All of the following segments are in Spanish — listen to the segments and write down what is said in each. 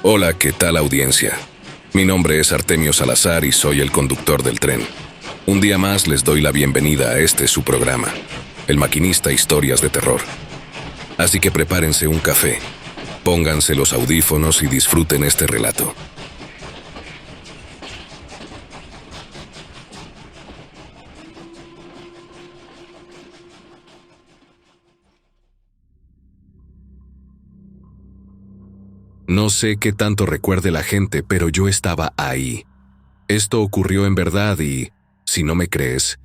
Hola, ¿qué tal audiencia? Mi nombre es Artemio Salazar y soy el conductor del tren. Un día más les doy la bienvenida a este su programa, El Maquinista Historias de Terror. Así que prepárense un café, pónganse los audífonos y disfruten este relato. No sé qué tanto recuerde la gente, pero yo estaba ahí. Esto ocurrió en verdad y, si no me crees,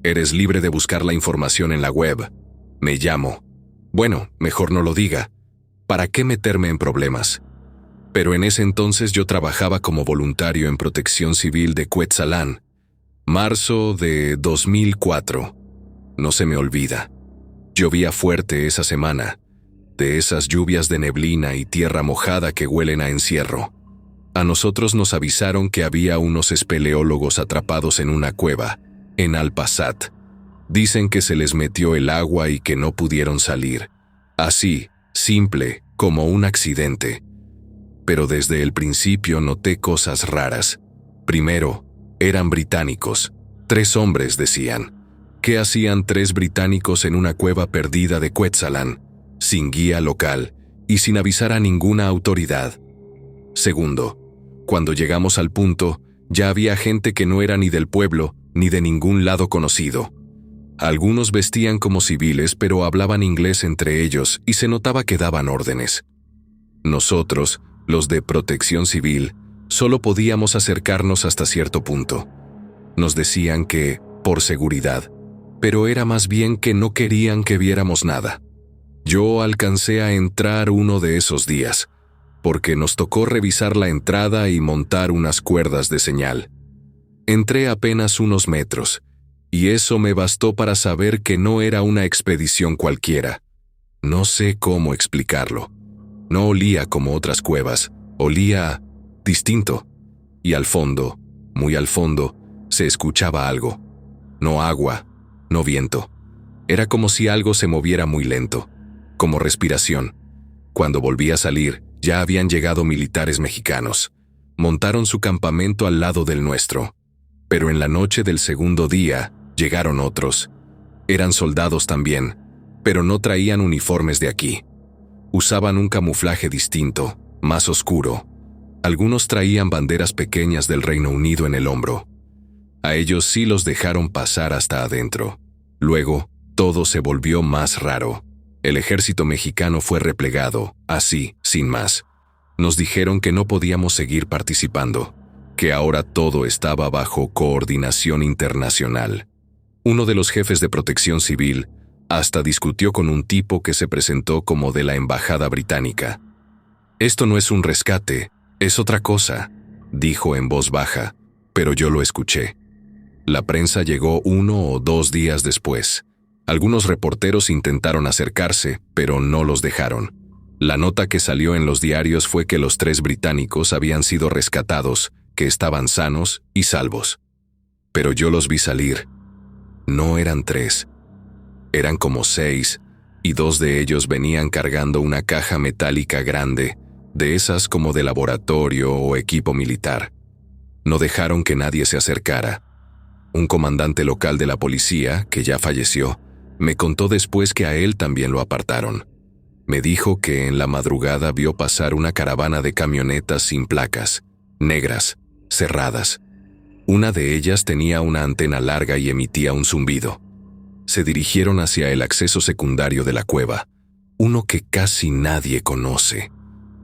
eres libre de buscar la información en la web. Me llamo. Bueno, mejor no lo diga. ¿Para qué meterme en problemas? Pero en ese entonces yo trabajaba como voluntario en Protección Civil de Cuetzalan. Marzo de 2004. No se me olvida. Llovía fuerte esa semana. De esas lluvias de neblina y tierra mojada que huelen a encierro. A nosotros nos avisaron que había unos espeleólogos atrapados en una cueva, en Al-Passat. Dicen que se les metió el agua y que no pudieron salir. Así, simple, como un accidente. Pero desde el principio noté cosas raras. Primero, eran británicos. 3 hombres, decían. ¿Qué hacían 3 británicos en una cueva perdida de Cuetzalan, sin guía local y sin avisar a ninguna autoridad? Segundo, cuando llegamos al punto, ya había gente que no era ni del pueblo ni de ningún lado conocido. Algunos vestían como civiles, pero hablaban inglés entre ellos y se notaba que daban órdenes. Nosotros, los de Protección Civil, solo podíamos acercarnos hasta cierto punto. Nos decían que, por seguridad, pero era más bien que no querían que viéramos nada. Yo alcancé a entrar uno de esos días, porque nos tocó revisar la entrada y montar unas cuerdas de señal. Entré apenas unos metros, y eso me bastó para saber que no era una expedición cualquiera. No sé cómo explicarlo. No olía como otras cuevas, olía distinto. Y al fondo, muy al fondo, se escuchaba algo. No agua, no viento. Era como si algo se moviera muy lento, como respiración. Cuando volví a salir, ya habían llegado militares mexicanos. Montaron su campamento al lado del nuestro. Pero en la noche del segundo día, llegaron otros. Eran soldados también, pero no traían uniformes de aquí. Usaban un camuflaje distinto, más oscuro. Algunos traían banderas pequeñas del Reino Unido en el hombro. A ellos sí los dejaron pasar hasta adentro. Luego, todo se volvió más raro. El ejército mexicano fue replegado, así, sin más. Nos dijeron que no podíamos seguir participando, que ahora todo estaba bajo coordinación internacional. Uno de los jefes de Protección Civil hasta discutió con un tipo que se presentó como de la embajada británica. «Esto no es un rescate, es otra cosa», dijo en voz baja, pero yo lo escuché. La prensa llegó 1 o 2 días después. Algunos reporteros intentaron acercarse, pero no los dejaron. La nota que salió en los diarios fue que los 3 británicos habían sido rescatados, que estaban sanos y salvos. Pero yo los vi salir. No eran 3. Eran como 6, y 2 de ellos venían cargando una caja metálica grande, de esas como de laboratorio o equipo militar. No dejaron que nadie se acercara. Un comandante local de la policía, que ya falleció, me contó después que a él también lo apartaron. Me dijo que en la madrugada vio pasar una caravana de camionetas sin placas, negras, cerradas. Una de ellas tenía una antena larga y emitía un zumbido. Se dirigieron hacia el acceso secundario de la cueva, uno que casi nadie conoce.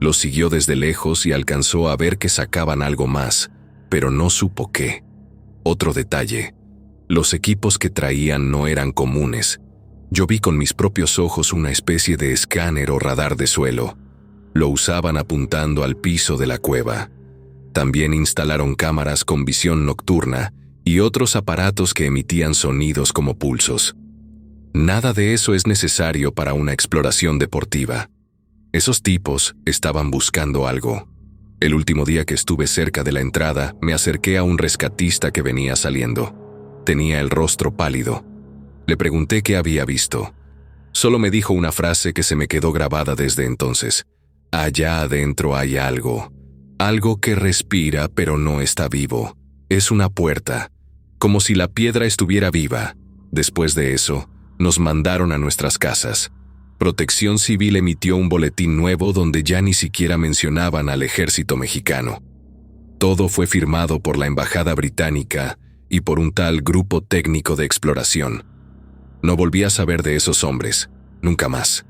Los siguió desde lejos y alcanzó a ver que sacaban algo más, pero no supo qué. Otro detalle: los equipos que traían no eran comunes. Yo vi con mis propios ojos una especie de escáner o radar de suelo. Lo usaban apuntando al piso de la cueva. También instalaron cámaras con visión nocturna y otros aparatos que emitían sonidos como pulsos. Nada de eso es necesario para una exploración deportiva. Esos tipos estaban buscando algo. El último día que estuve cerca de la entrada, me acerqué a un rescatista que venía saliendo. Tenía el rostro pálido. Le pregunté qué había visto. Solo me dijo una frase que se me quedó grabada desde entonces. «Allá adentro hay algo. Algo que respira pero no está vivo. Es una puerta, como si la piedra estuviera viva. Después de eso, nos mandaron a nuestras casas. Protección Civil emitió un boletín nuevo donde ya ni siquiera mencionaban al ejército mexicano. Todo fue firmado por la embajada británica y por un tal grupo técnico de exploración. No volví a saber de esos hombres, nunca más.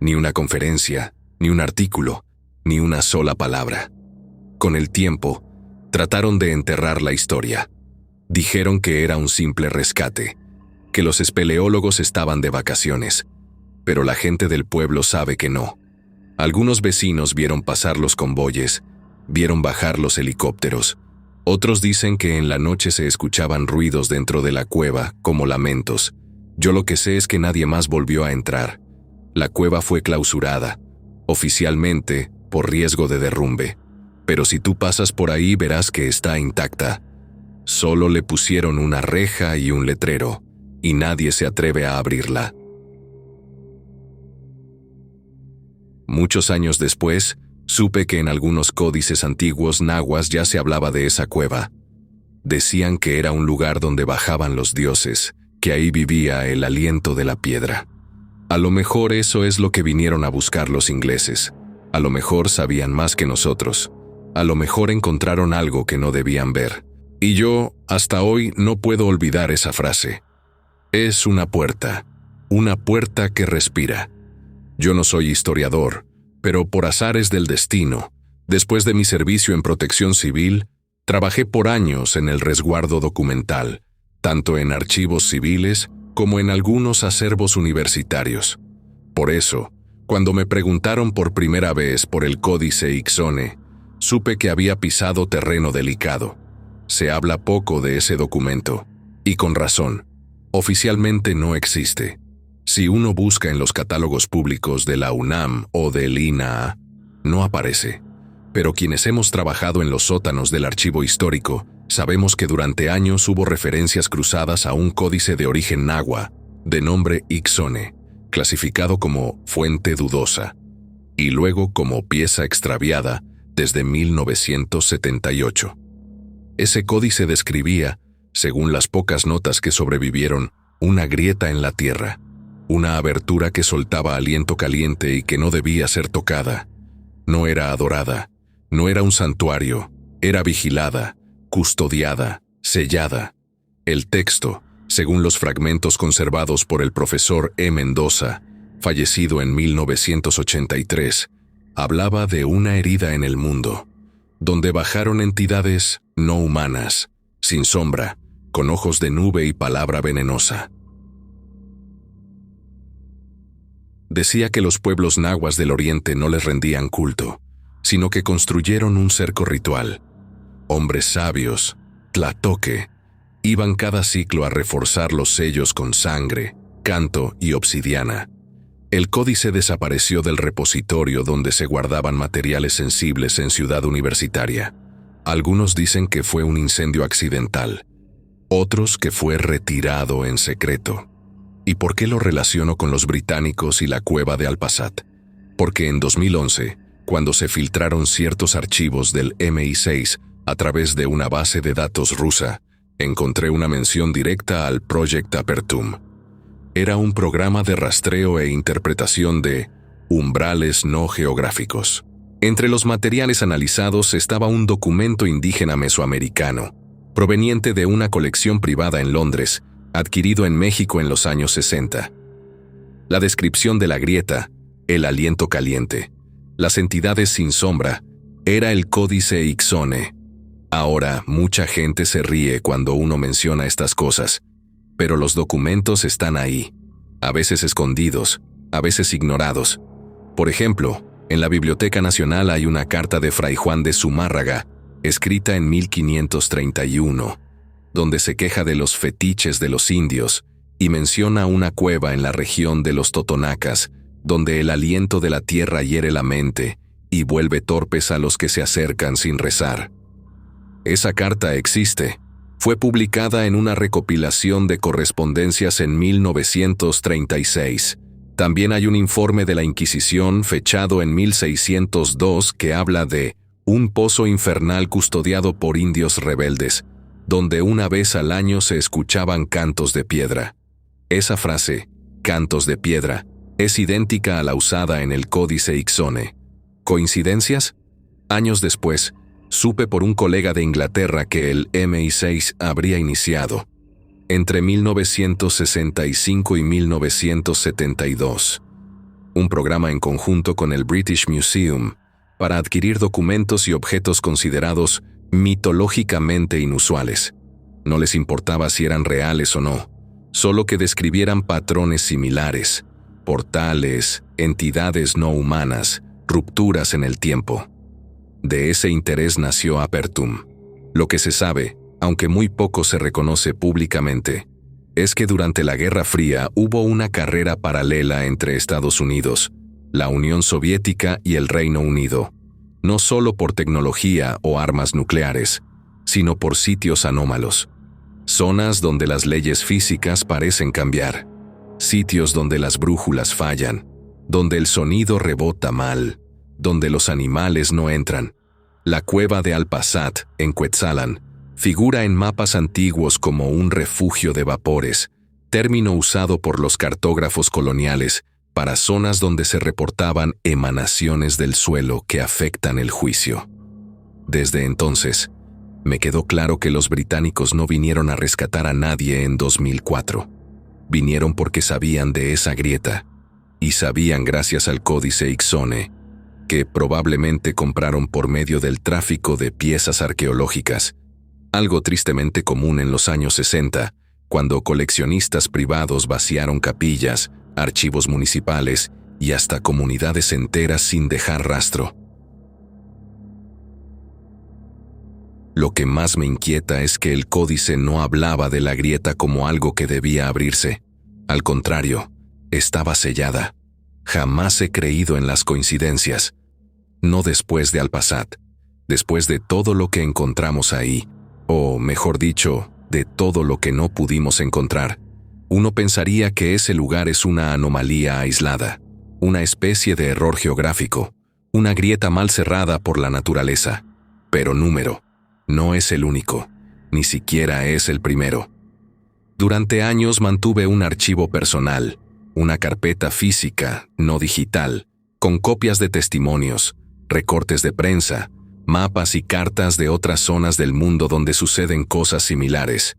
Ni una conferencia, ni un artículo, ni una sola palabra. Con el tiempo, trataron de enterrar la historia. Dijeron que era un simple rescate, que los espeleólogos estaban de vacaciones, pero la gente del pueblo sabe que no. Algunos vecinos vieron pasar los convoyes, vieron bajar los helicópteros. Otros dicen que en la noche se escuchaban ruidos dentro de la cueva, como lamentos. Yo lo que sé es que nadie más volvió a entrar. La cueva fue clausurada, oficialmente, por riesgo de derrumbe. Pero si tú pasas por ahí verás que está intacta. Solo le pusieron una reja y un letrero, y nadie se atreve a abrirla. Muchos años después, supe que en algunos códices antiguos nahuas ya se hablaba de esa cueva. Decían que era un lugar donde bajaban los dioses, que ahí vivía el aliento de la piedra. A lo mejor eso es lo que vinieron a buscar los ingleses. A lo mejor sabían más que nosotros. A lo mejor encontraron algo que no debían ver. Y yo, hasta hoy, no puedo olvidar esa frase. Es una puerta que respira. Yo no soy historiador, pero por azares del destino, después de mi servicio en Protección Civil, trabajé por años en el resguardo documental, tanto en archivos civiles como en algunos acervos universitarios. Por eso, cuando me preguntaron por primera vez por el Códice Ixone, supe que había pisado terreno delicado. Se habla poco de ese documento, y con razón. Oficialmente no existe. Si uno busca en los catálogos públicos de la UNAM o del INAH, no aparece. Pero quienes hemos trabajado en los sótanos del archivo histórico, sabemos que durante años hubo referencias cruzadas a un códice de origen náhua, de nombre Ixone, clasificado como fuente dudosa, y luego como pieza extraviada desde 1978. Ese códice describía, según las pocas notas que sobrevivieron, una grieta en la tierra, una abertura que soltaba aliento caliente y que no debía ser tocada. No era adorada, no era un santuario, era vigilada, custodiada, sellada. El texto, según los fragmentos conservados por el profesor E. Mendoza, fallecido en 1983, hablaba de una herida en el mundo, donde bajaron entidades no humanas, sin sombra, con ojos de nube y palabra venenosa. Decía que los pueblos nahuas del oriente no les rendían culto, sino que construyeron un cerco ritual. Hombres sabios, tlatoque, iban cada ciclo a reforzar los sellos con sangre, canto y obsidiana. El códice desapareció del repositorio donde se guardaban materiales sensibles en Ciudad Universitaria. Algunos dicen que fue un incendio accidental, otros que fue retirado en secreto. ¿Y por qué lo relaciono con los británicos y la cueva de Alpasat? Porque en 2011, cuando se filtraron ciertos archivos del MI6 a través de una base de datos rusa, encontré una mención directa al Project Apertum. Era un programa de rastreo e interpretación de umbrales no geográficos. Entre los materiales analizados estaba un documento indígena mesoamericano, proveniente de una colección privada en Londres, adquirido en México en los años 60. La descripción de la grieta, el aliento caliente, las entidades sin sombra, era el Códice Ixone. Ahora, mucha gente se ríe cuando uno menciona estas cosas, pero los documentos están ahí, a veces escondidos, a veces ignorados. Por ejemplo, en la Biblioteca Nacional hay una carta de Fray Juan de Zumárraga, escrita en 1531, donde se queja de los fetiches de los indios y menciona una cueva en la región de los Totonacas, donde el aliento de la tierra hiere la mente y vuelve torpes a los que se acercan sin rezar. Esa carta existe. Fue publicada en una recopilación de correspondencias en 1936. También hay un informe de la Inquisición fechado en 1602 que habla de un pozo infernal custodiado por indios rebeldes, donde una vez al año se escuchaban cantos de piedra. Esa frase, cantos de piedra, es idéntica a la usada en el Códice Ixone. ¿Coincidencias? Años después, supe por un colega de Inglaterra que el MI6 habría iniciado, entre 1965 y 1972, un programa en conjunto con el British Museum para adquirir documentos y objetos considerados mitológicamente inusuales. No les importaba si eran reales o no, solo que describieran patrones similares, portales, entidades no humanas, rupturas en el tiempo. De ese interés nació Apertum. Lo que se sabe, aunque muy poco se reconoce públicamente, es que durante la Guerra Fría hubo una carrera paralela entre Estados Unidos, la Unión Soviética y el Reino Unido, no solo por tecnología o armas nucleares, sino por sitios anómalos, zonas donde las leyes físicas parecen cambiar, sitios donde las brújulas fallan, donde el sonido rebota mal, donde los animales no entran. La cueva de Alpasat, en Cuetzalan, figura en mapas antiguos como un refugio de vapores, término usado por los cartógrafos coloniales para zonas donde se reportaban emanaciones del suelo que afectan el juicio. Desde entonces, me quedó claro que los británicos no vinieron a rescatar a nadie en 2004. Vinieron porque sabían de esa grieta, y sabían gracias al Códice Ixone, que probablemente compraron por medio del tráfico de piezas arqueológicas, algo tristemente común en los años 60, cuando coleccionistas privados vaciaron capillas, archivos municipales y hasta comunidades enteras sin dejar rastro. Lo que más me inquieta es que el códice no hablaba de la grieta como algo que debía abrirse. Al contrario, estaba sellada. Jamás he creído en las coincidencias. No después de Alpasat, después de todo lo que encontramos ahí, o mejor dicho, de todo lo que no pudimos encontrar. Uno pensaría que ese lugar es una anomalía aislada, una especie de error geográfico, una grieta mal cerrada por la naturaleza. Pero no es el único, ni siquiera es el primero. Durante años mantuve un archivo personal, una carpeta física, no digital, con copias de testimonios, recortes de prensa, mapas y cartas de otras zonas del mundo donde suceden cosas similares.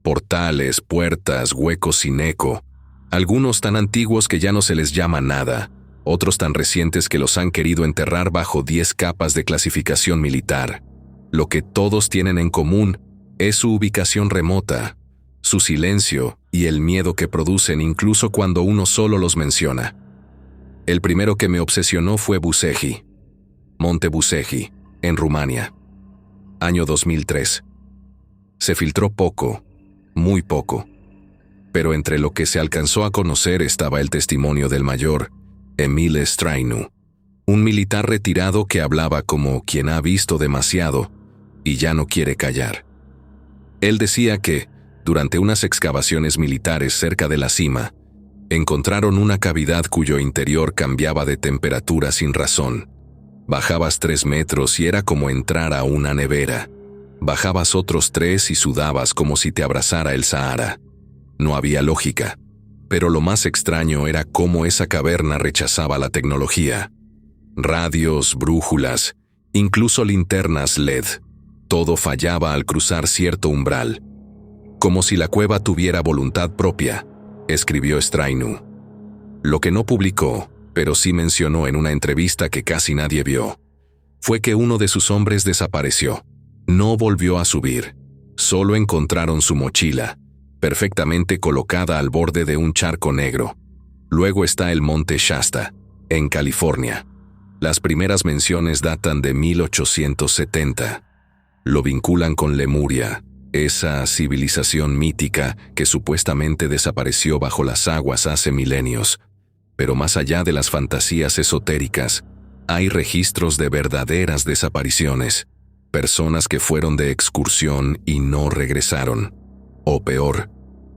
Portales, puertas, huecos sin eco, algunos tan antiguos que ya no se les llama nada, otros tan recientes que los han querido enterrar bajo 10 capas de clasificación militar. Lo que todos tienen en común es su ubicación remota, su silencio y el miedo que producen incluso cuando uno solo los menciona. El primero que me obsesionó fue Bucegi, Monte Bucegi, en Rumania. Año 2003. Se filtró poco, muy poco, pero entre lo que se alcanzó a conocer estaba el testimonio del mayor Emil Strainu, un militar retirado que hablaba como quien ha visto demasiado y ya no quiere callar. Él decía que, durante unas excavaciones militares cerca de la cima, encontraron una cavidad cuyo interior cambiaba de temperatura sin razón. Bajabas 3 metros y era como entrar a una nevera. Bajabas otros 3 y sudabas como si te abrazara el Sahara. No había lógica, pero lo más extraño era cómo esa caverna rechazaba la tecnología. Radios, brújulas, incluso linternas LED. Todo fallaba al cruzar cierto umbral. Como si la cueva tuviera voluntad propia, escribió Strainu. Lo que no publicó, pero sí mencionó en una entrevista que casi nadie vio, fue que uno de sus hombres desapareció. No volvió a subir. Solo encontraron su mochila, perfectamente colocada al borde de un charco negro. Luego está el monte Shasta, en California. Las primeras menciones datan de 1870. Lo vinculan con Lemuria, esa civilización mítica que supuestamente desapareció bajo las aguas hace milenios. Pero más allá de las fantasías esotéricas, hay registros de verdaderas desapariciones, personas que fueron de excursión y no regresaron. O peor,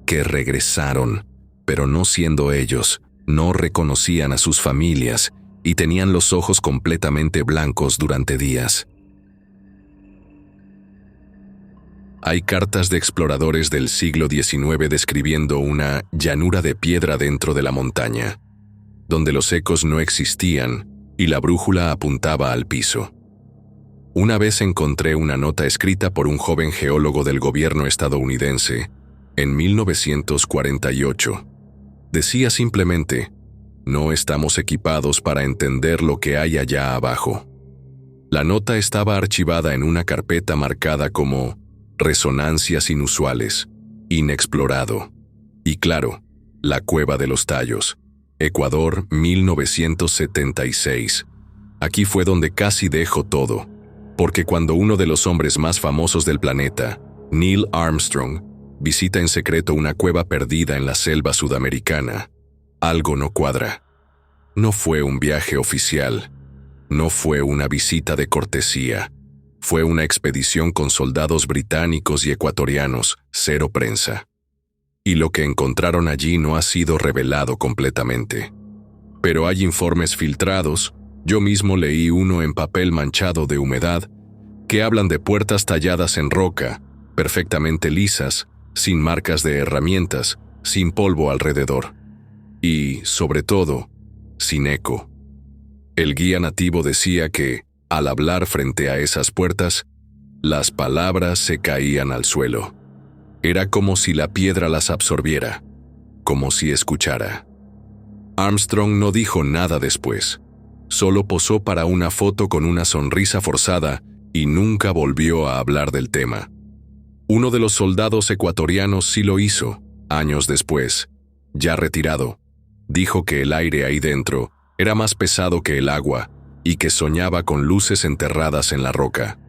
que regresaron, pero no siendo ellos, no reconocían a sus familias y tenían los ojos completamente blancos durante días. Hay cartas de exploradores del siglo XIX describiendo una llanura de piedra dentro de la montaña, donde los ecos no existían y la brújula apuntaba al piso. Una vez encontré una nota escrita por un joven geólogo del gobierno estadounidense en 1948. Decía simplemente: no estamos equipados para entender lo que hay allá abajo. La nota estaba archivada en una carpeta marcada como resonancias inusuales, inexplorado. Y claro, la Cueva de los Tallos, Ecuador, 1976. Aquí fue donde casi dejo todo, porque cuando uno de los hombres más famosos del planeta, Neil Armstrong, visita en secreto una cueva perdida en la selva sudamericana, algo no cuadra. No fue un viaje oficial, no fue una visita de cortesía, fue una expedición con soldados británicos y ecuatorianos, cero prensa. Y lo que encontraron allí no ha sido revelado completamente. Pero hay informes filtrados, yo mismo leí uno en papel manchado de humedad, que hablan de puertas talladas en roca, perfectamente lisas, sin marcas de herramientas, sin polvo alrededor. Y, sobre todo, sin eco. El guía nativo decía que, al hablar frente a esas puertas, las palabras se caían al suelo. Era como si la piedra las absorbiera, como si escuchara. Armstrong no dijo nada después. Solo posó para una foto con una sonrisa forzada y nunca volvió a hablar del tema. Uno de los soldados ecuatorianos sí lo hizo, años después, ya retirado. Dijo que el aire ahí dentro era más pesado que el agua y que soñaba con luces enterradas en la roca.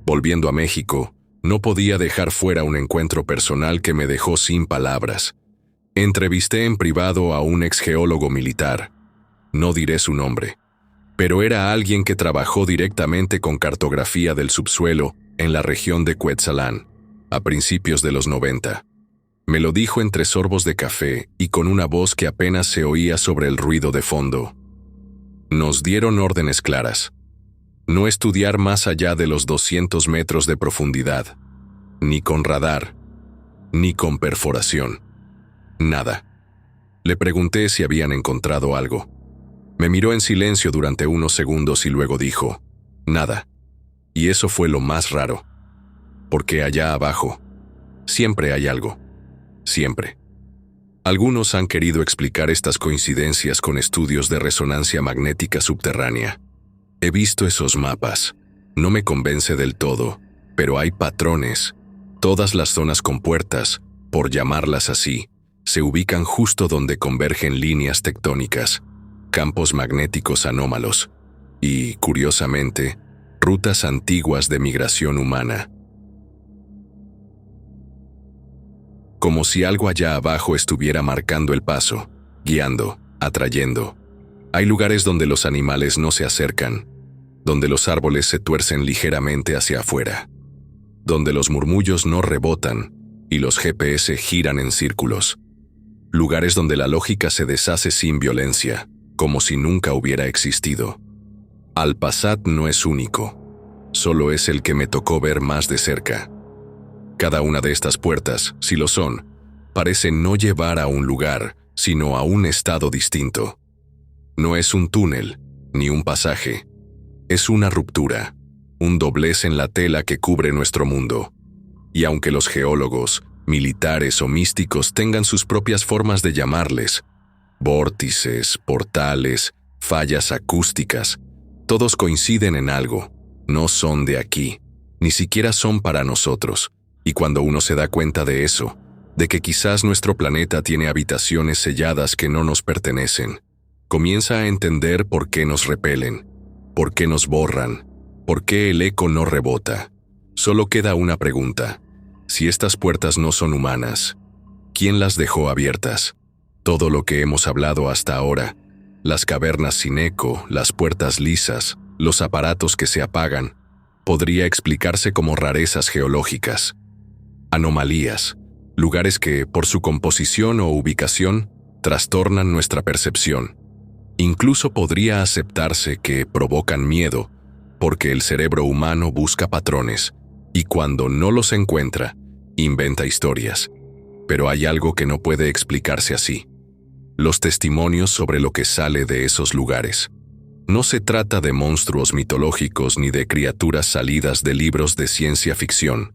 Volviendo a México, no podía dejar fuera un encuentro personal que me dejó sin palabras. Entrevisté en privado a un exgeólogo militar. No diré su nombre, pero era alguien que trabajó directamente con cartografía del subsuelo en la región de Cuetzalan, a principios de los 90. Me lo dijo entre sorbos de café y con una voz que apenas se oía sobre el ruido de fondo. Nos dieron órdenes claras. No estudiar más allá de los 200 metros de profundidad, ni con radar, ni con perforación. Nada. Le pregunté si habían encontrado algo. Me miró en silencio durante unos segundos y luego dijo: nada. Y eso fue lo más raro. Porque allá abajo, siempre hay algo. Siempre. Algunos han querido explicar estas coincidencias con estudios de resonancia magnética subterránea. He visto esos mapas. No me convence del todo, pero hay patrones. Todas las zonas con puertas, por llamarlas así, se ubican justo donde convergen líneas tectónicas, campos magnéticos anómalos y, curiosamente, rutas antiguas de migración humana. Como si algo allá abajo estuviera marcando el paso, guiando, atrayendo. Hay lugares donde los animales no se acercan, donde los árboles se tuercen ligeramente hacia afuera, donde los murmullos no rebotan y los GPS giran en círculos. Lugares donde la lógica se deshace sin violencia, como si nunca hubiera existido. Al-Passat no es único, solo es el que me tocó ver más de cerca. Cada una de estas puertas, si lo son, parece no llevar a un lugar, sino a un estado distinto. No es un túnel, ni un pasaje. Es una ruptura, un doblez en la tela que cubre nuestro mundo. Y aunque los geólogos, militares o místicos tengan sus propias formas de llamarles, vórtices, portales, fallas acústicas, todos coinciden en algo. No son de aquí, ni siquiera son para nosotros. Y cuando uno se da cuenta de eso, de que quizás nuestro planeta tiene habitaciones selladas que no nos pertenecen, comienza a entender por qué nos repelen, por qué nos borran, por qué el eco no rebota. Solo queda una pregunta: si estas puertas no son humanas, ¿quién las dejó abiertas? Todo lo que hemos hablado hasta ahora, las cavernas sin eco, las puertas lisas, los aparatos que se apagan, podría explicarse como rarezas geológicas. Anomalías, lugares que, por su composición o ubicación, trastornan nuestra percepción. Incluso podría aceptarse que provocan miedo, porque el cerebro humano busca patrones, Y cuando no los encuentra, inventa historias. Pero hay algo que no puede explicarse así: los testimonios sobre lo que sale de esos lugares. No se trata de monstruos mitológicos ni de criaturas salidas de libros de ciencia ficción.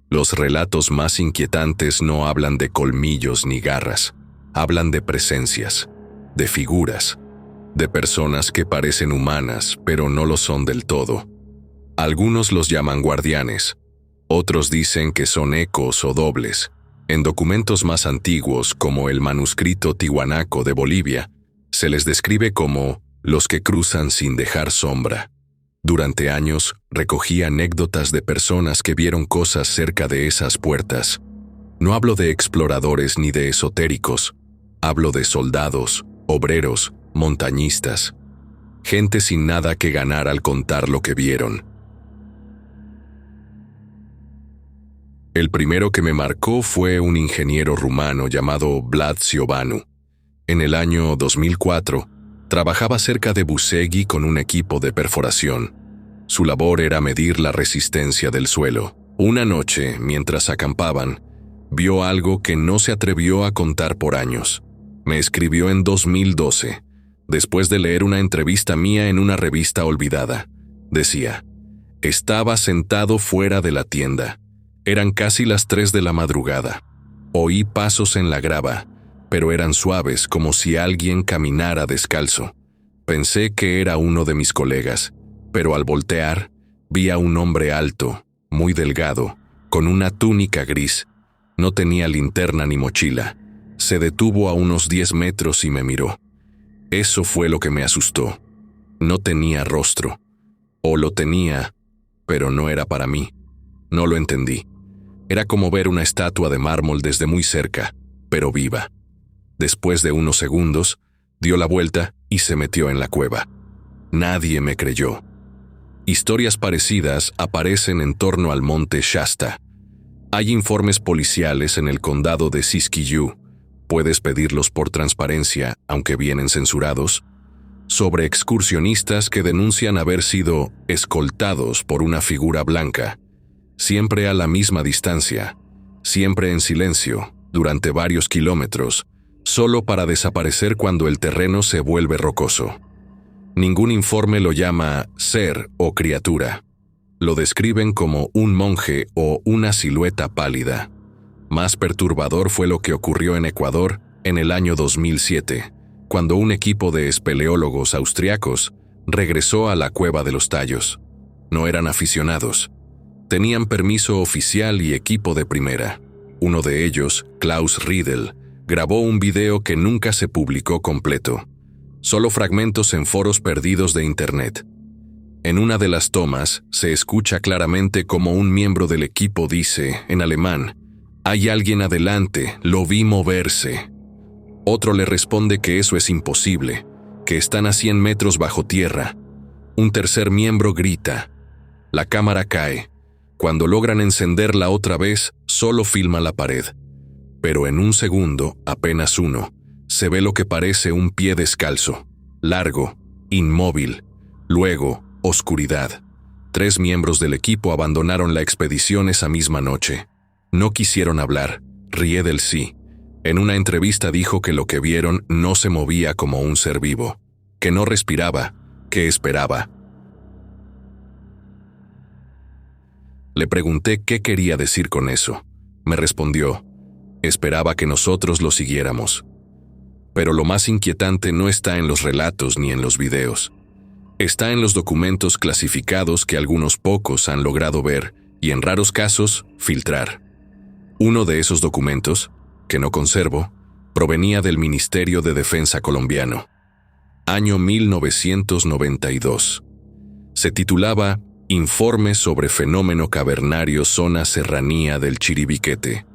Los relatos más inquietantes no hablan de colmillos ni garras, hablan de presencias, de figuras, de personas que parecen humanas, pero no lo son del todo. Algunos los llaman guardianes, otros dicen que son ecos o dobles. En documentos más antiguos, como el manuscrito tihuanaco de Bolivia, se les describe como los que cruzan sin dejar sombra. Durante años, recogí anécdotas de personas que vieron cosas cerca de esas puertas. No hablo de exploradores ni de esotéricos, hablo de soldados, obreros, montañistas, gente sin nada que ganar al contar lo que vieron. El primero que me marcó fue un ingeniero rumano llamado Vlad Ciobanu. En el año 2004, trabajaba cerca de Busegui con un equipo de perforación. Su labor era medir la resistencia del suelo. Una noche, mientras acampaban, vio algo que no se atrevió a contar por años. Me escribió en 2012, después de leer una entrevista mía en una revista olvidada. Decía: estaba sentado fuera de la tienda. Eran casi las 3 de la madrugada. Oí pasos en la grava, pero eran suaves, como si alguien caminara descalzo. Pensé que era uno de mis colegas, pero al voltear, vi a un hombre alto, muy delgado, con una túnica gris. No tenía linterna ni mochila. Se detuvo a unos 10 metros y me miró. Eso fue lo que me asustó. No tenía rostro. O lo tenía, pero no era para mí. No lo entendí. Era como ver una estatua de mármol desde muy cerca, pero viva. Después de unos segundos, dio la vuelta y se metió en la cueva. Nadie me creyó. Historias parecidas aparecen en torno al monte Shasta. Hay informes policiales en el condado de Siskiyou, puedes pedirlos por transparencia, aunque vienen censurados, sobre excursionistas que denuncian haber sido escoltados por una figura blanca, siempre a la misma distancia, siempre en silencio, durante varios kilómetros, solo para desaparecer cuando el terreno se vuelve rocoso. Ningún informe lo llama ser o criatura. Lo describen como un monje o una silueta pálida. Más perturbador fue lo que ocurrió en Ecuador en el año 2007, cuando un equipo de espeleólogos austriacos regresó a la Cueva de los Tallos. No eran aficionados. Tenían permiso oficial y equipo de primera. Uno de ellos, Klaus Riedel, grabó un video que nunca se publicó completo, solo fragmentos en foros perdidos de internet. En una de las tomas se escucha claramente como un miembro del equipo dice, en alemán: «Hay alguien adelante, lo vi moverse». Otro le responde que eso es imposible, que están a 100 metros bajo tierra. Un tercer miembro grita. La cámara cae. Cuando logran encenderla otra vez, solo filma la pared. Pero en un segundo, apenas uno, se ve lo que parece un pie descalzo, largo, inmóvil. Luego, oscuridad. 3 miembros del equipo abandonaron la expedición esa misma noche. No quisieron hablar. Riedel sí. En una entrevista dijo que lo que vieron no se movía como un ser vivo, que no respiraba, que esperaba. Le pregunté qué quería decir con eso. Me respondió: esperaba que nosotros lo siguiéramos. Pero lo más inquietante no está en los relatos ni en los videos. Está en los documentos clasificados que algunos pocos han logrado ver y, en raros casos, filtrar. Uno de esos documentos, que no conservo, provenía del Ministerio de Defensa colombiano. Año 1992. Se titulaba Informe sobre fenómeno cavernario zona serranía del Chiribiquete.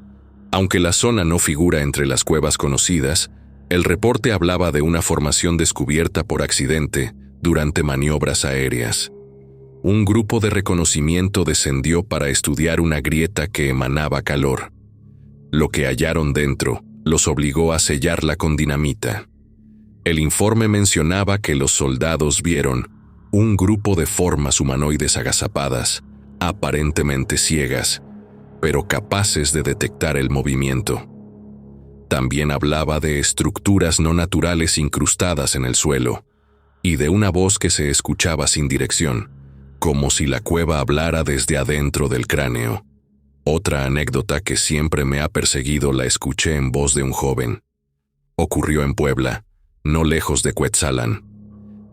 Aunque la zona no figura entre las cuevas conocidas, el reporte hablaba de una formación descubierta por accidente durante maniobras aéreas. Un grupo de reconocimiento descendió para estudiar una grieta que emanaba calor. Lo que hallaron dentro los obligó a sellarla con dinamita. El informe mencionaba que los soldados vieron un grupo de formas humanoides agazapadas, aparentemente ciegas, pero capaces de detectar el movimiento. También hablaba de estructuras no naturales incrustadas en el suelo, y de una voz que se escuchaba sin dirección, como si la cueva hablara desde adentro del cráneo. Otra anécdota que siempre me ha perseguido la escuché en voz de un joven. Ocurrió en Puebla, no lejos de Cuetzalan.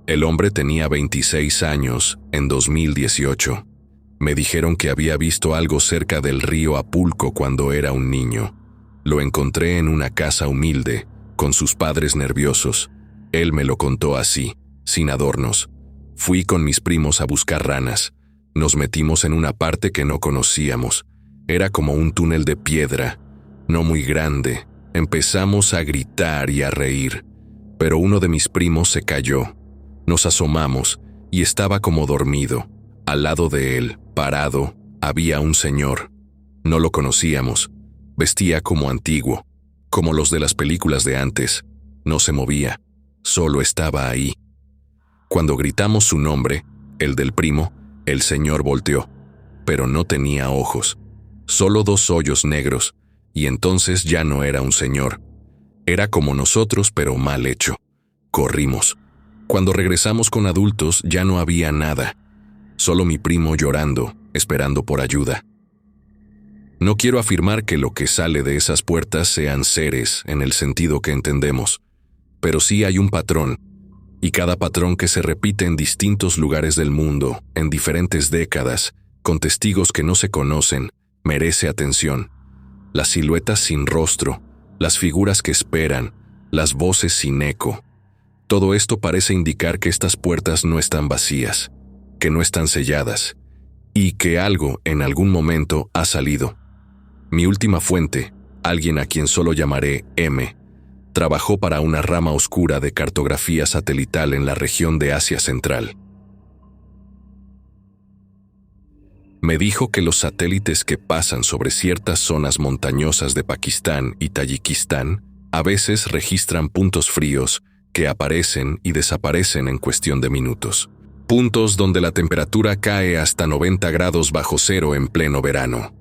El hombre tenía 26 años en 2018. Me dijeron que había visto algo cerca del río Apulco cuando era un niño. Lo encontré en una casa humilde, con sus padres nerviosos. Él me lo contó así, sin adornos. Fui con mis primos a buscar ranas. Nos metimos en una parte que no conocíamos. Era como un túnel de piedra, no muy grande. Empezamos a gritar y a reír, pero uno de mis primos se cayó. Nos asomamos y estaba como dormido. Al lado de él, parado, había un señor. No lo conocíamos. Vestía como antiguo, como los de las películas de antes. No se movía, solo estaba ahí. Cuando gritamos su nombre, el del primo, el señor volteó, pero no tenía ojos, solo 2 hoyos negros, y entonces ya no era un señor. Era como nosotros, pero mal hecho. Corrimos. Cuando regresamos con adultos ya no había nada, solo mi primo llorando, esperando por ayuda. No quiero afirmar que lo que sale de esas puertas sean seres en el sentido que entendemos, pero sí hay un patrón, y cada patrón que se repite en distintos lugares del mundo, en diferentes décadas, con testigos que no se conocen, merece atención. Las siluetas sin rostro, las figuras que esperan, las voces sin eco. Todo esto parece indicar que estas puertas no están vacías, que no están selladas, y que algo en algún momento ha salido. Mi última fuente, alguien a quien solo llamaré M, trabajó para una rama oscura de cartografía satelital en la región de Asia Central. Me dijo que los satélites que pasan sobre ciertas zonas montañosas de Pakistán y Tayikistán a veces registran puntos fríos que aparecen y desaparecen en cuestión de minutos. Puntos donde la temperatura cae hasta 90 grados bajo cero en pleno verano.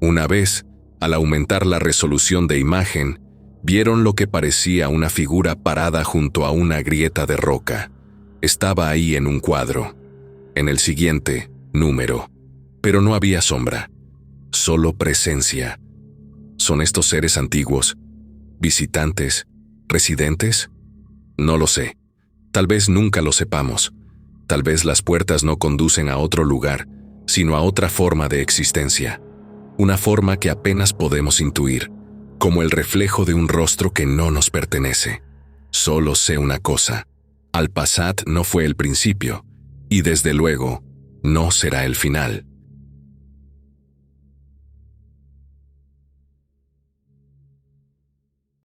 Una vez, al aumentar la resolución de imagen, vieron lo que parecía una figura parada junto a una grieta de roca. Estaba ahí en un cuadro. En el siguiente, número. Pero no había sombra, solo presencia. ¿Son estos seres antiguos? ¿Visitantes? ¿Residentes? No lo sé. Tal vez nunca lo sepamos. Tal vez las puertas no conducen a otro lugar, sino a otra forma de existencia. Una forma que apenas podemos intuir, como el reflejo de un rostro que no nos pertenece. Solo sé una cosa: Al-Passat no fue el principio, y desde luego, no será el final.